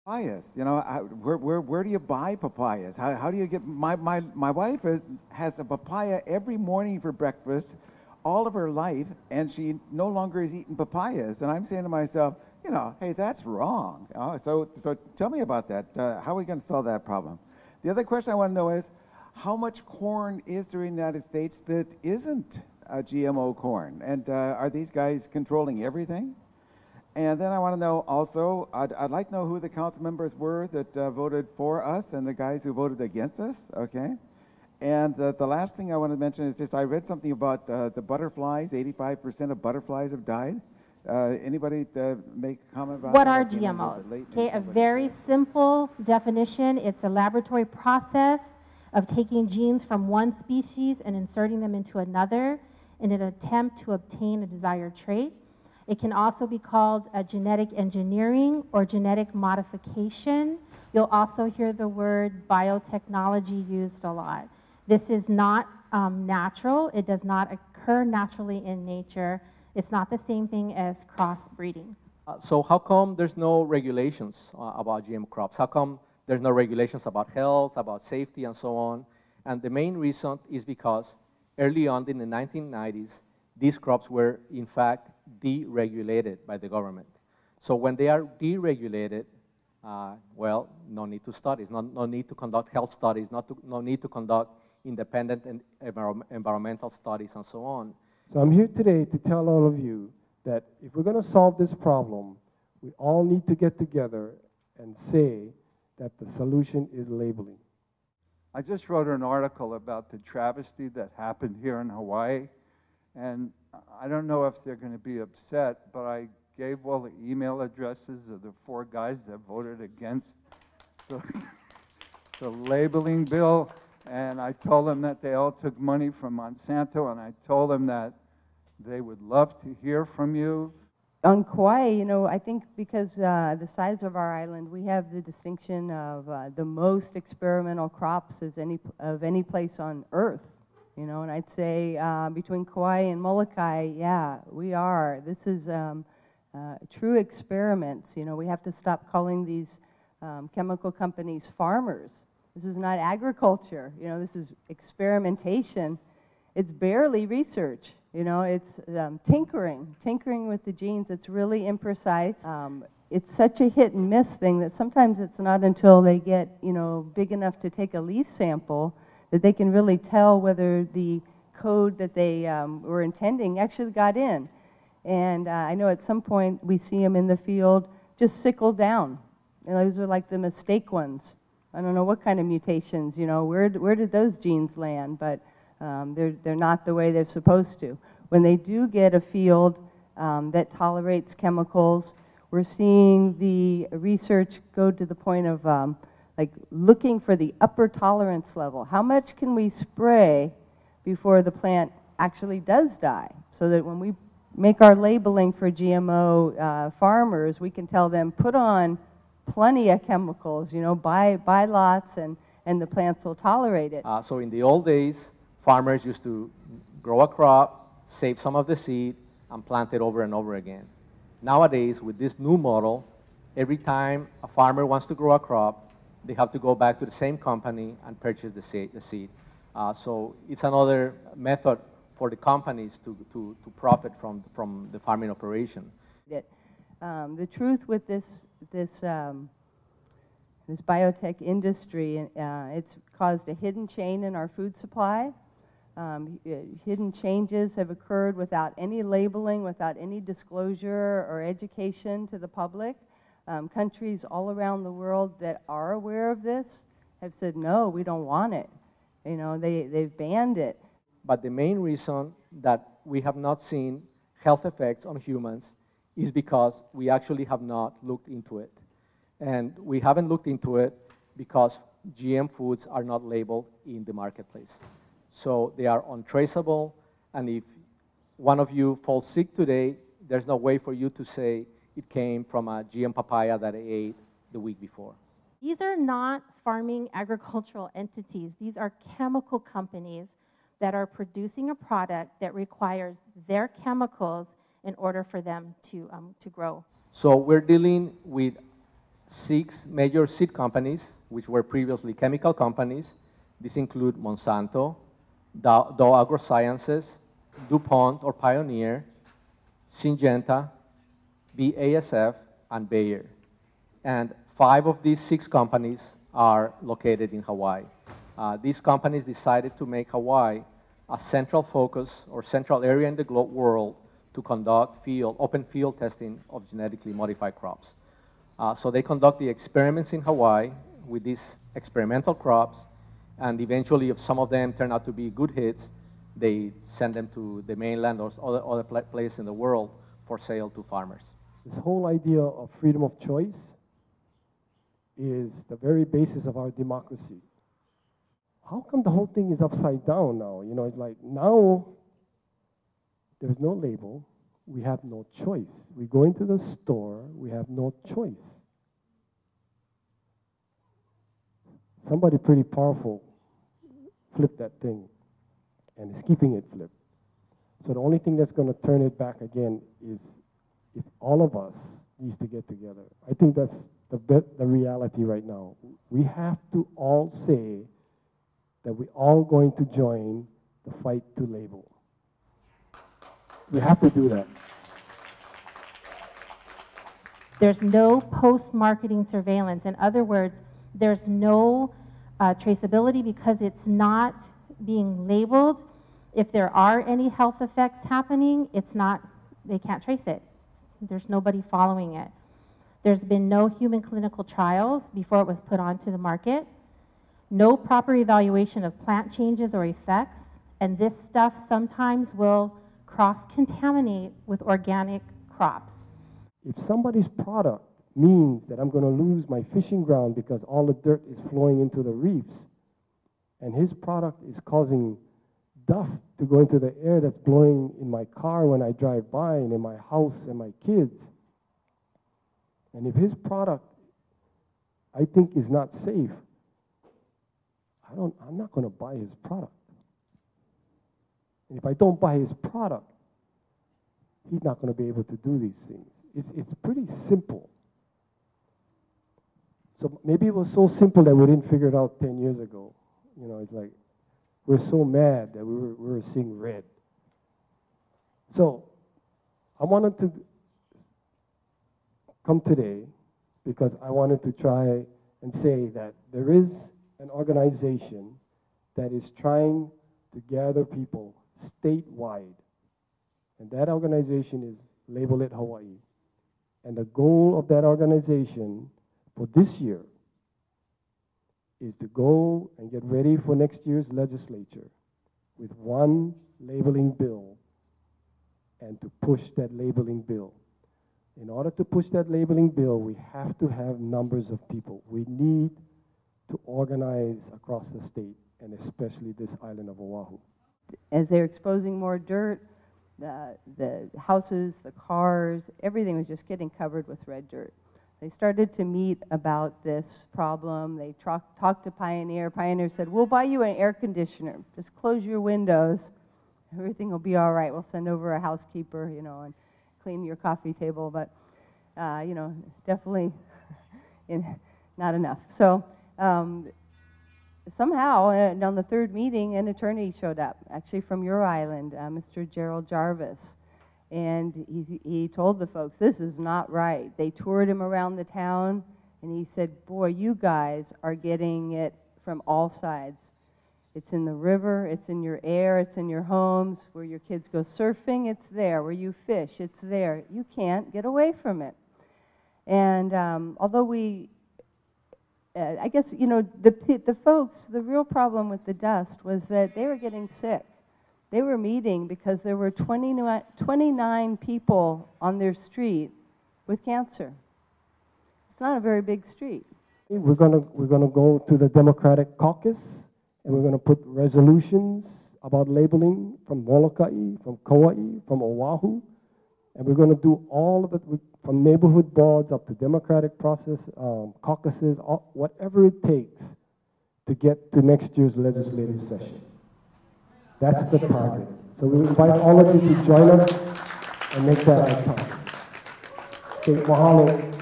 Papayas, you know, where do you buy papayas? How do you get, my wife has a papaya every morning for breakfast all of her life, and she no longer is eating papayas. And I'm saying to myself, you know, hey, that's wrong. So tell me about that. How are we going to solve that problem? The other question I want to know is, how much corn is there in the United States that isn't GMO corn? And are these guys controlling everything? And then I want to know also, I'd like to know who the council members were that voted for us and the guys who voted against us, okay? And the last thing I want to mention is just I read something about the butterflies, 85% of butterflies have died. Anybody make a comment about what that? are GMOs? Okay, a very simple definition. It's a laboratory process of taking genes from one species and inserting them into another in an attempt to obtain a desired trait. It can also be called a genetic engineering or genetic modification. You'll also hear the word biotechnology used a lot. This is not natural. It does not occur naturally in nature. It's not the same thing as crossbreeding. So how come there's no regulations about GM crops? How come there's no regulations about health, about safety, and so on? And the main reason is because early on in the 1990s, these crops were, in fact, deregulated by the government. So when they are deregulated, well, no need to studies, no need to conduct health studies, no need to conduct independent and environmental studies, and so on. So I'm here today to tell all of you that if we're going to solve this problem, we all need to get together and say that the solution is labeling. I just wrote an article about the travesty that happened here in Hawaii, and I don't know if they're going to be upset, but I gave all the email addresses of the 4 guys that voted against the labeling bill, and I told them that they all took money from Monsanto, and I told them that they would love to hear from you. On Kauai, you know, I think because the size of our island, we have the distinction of the most experimental crops of any place on Earth. You know, and I'd say between Kauai and Molokai, yeah, we are. This is true experiments. You know, we have to stop calling these chemical companies farmers. This is not agriculture. You know, this is experimentation. It's barely research. You know, it's tinkering with the genes. It's really imprecise. It's such a hit and miss thing that sometimes it's not until they get, you know, big enough to take a leaf sample that they can really tell whether the code that they were intending actually got in. And I know at some point we see them in the field just sickled down. And those are like the mistake ones. I don't know what kind of mutations, you know, where did those genes land? But they're not the way they're supposed to. When they do get a field that tolerates chemicals, we're seeing the research go to the point of like looking for the upper tolerance level. How much can we spray before the plant actually does die? So that when we make our labeling for GMO farmers, we can tell them, put on plenty of chemicals, you know, buy lots and the plants will tolerate it. So in the old days, farmers used to grow a crop, save some of the seed, and plant it over and over again. Nowadays, with this new model, every time a farmer wants to grow a crop, they have to go back to the same company and purchase the seed. So it's another method for the companies to profit from the farming operation. The truth with this biotech industry, it's caused a hidden chain in our food supply. Hidden changes have occurred without any labeling, without any disclosure or education to the public. Countries all around the world that are aware of this have said, no, we don't want it. You know, they've banned it. But the main reason that we have not seen health effects on humans is because we actually have not looked into it. And we haven't looked into it because GM foods are not labeled in the marketplace. So they are untraceable, and if one of you falls sick today, there's no way for you to say it came from a GM papaya that I ate the week before. These are not farming agricultural entities. These are chemical companies that are producing a product that requires their chemicals in order for them to grow. So we're dealing with 6 major seed companies, which were previously chemical companies. These include Monsanto, Dow AgroSciences, DuPont or Pioneer, Syngenta, BASF, and Bayer. And 5 of these 6 companies are located in Hawaii. These companies decided to make Hawaii a central focus or central area in the world to conduct open field testing of genetically modified crops. So they conduct the experiments in Hawaii with these experimental crops, and eventually if some of them turn out to be good hits, they send them to the mainland or other places in the world for sale to farmers. This whole idea of freedom of choice is the very basis of our democracy. How come the whole thing is upside down now? You know, it's like now there's no label, we have no choice. We go into the store, we have no choice. Somebody pretty powerful flipped that thing and is keeping it flipped. So the only thing that's going to turn it back again is if all of us needs to get together. I think that's the reality right now. We have to all say that we're all going to join the fight to label. We have to do that. There's no post-marketing surveillance. In other words, there's no traceability because it's not being labeled. If there are any health effects happening, they can't trace it. There's nobody following it. There's been no human clinical trials before it was put onto the market. No proper evaluation of plant changes or effects. And this stuff sometimes will cross-contaminate with organic crops. If somebody's product means that I'm going to lose my fishing ground because all the dirt is flowing into the reefs, and his product is causing dust to go into the air that's blowing in my car when I drive by and in my house and my kids, and if his product, I think, is not safe, I'm not going to buy his product. And if I don't buy his product, he's not going to be able to do these things. It's pretty simple. So maybe it was so simple that we didn't figure it out 10 years ago. You know, it's like we're so mad that we were seeing red. So I wanted to come today because I wanted to try and say that there is an organization that is trying to gather people statewide. And that organization is Label It Hawaii. And the goal of that organization for this year is to go and get ready for next year's legislature with one labeling bill and to push that labeling bill. In order to push that labeling bill, we have to have numbers of people. We need to organize across the state, and especially this island of Oahu. As they're exposing more dirt, the houses, the cars, everything was just getting covered with red dirt. They started to meet about this problem. They talked to Pioneer. Pioneer said, we'll buy you an air conditioner. Just close your windows. Everything will be all right. We'll send over a housekeeper, you know, and clean your coffee table. But, you know, definitely not enough. So somehow, on the third meeting, an attorney showed up, actually from your island, Mr. Gerald Jarvis. And he told the folks, this is not right. They toured him around the town, and he said, boy, you guys are getting it from all sides. It's in the river, it's in your air, it's in your homes. Where your kids go surfing, it's there. Where you fish, it's there. You can't get away from it. And although I guess, you know, the folks, the real problem with the dust was that they were getting sick. They were meeting because there were 29 people on their street with cancer. It's not a very big street. We're gonna go to the Democratic caucus, and we're gonna put resolutions about labeling from Molokai, from Kauai, from Oahu, and we're gonna do all of it from neighborhood boards up to Democratic process, caucuses, whatever it takes to get to next year's legislative session. That's the target. So we invite all of you to join us and make that our target. Okay, mahalo.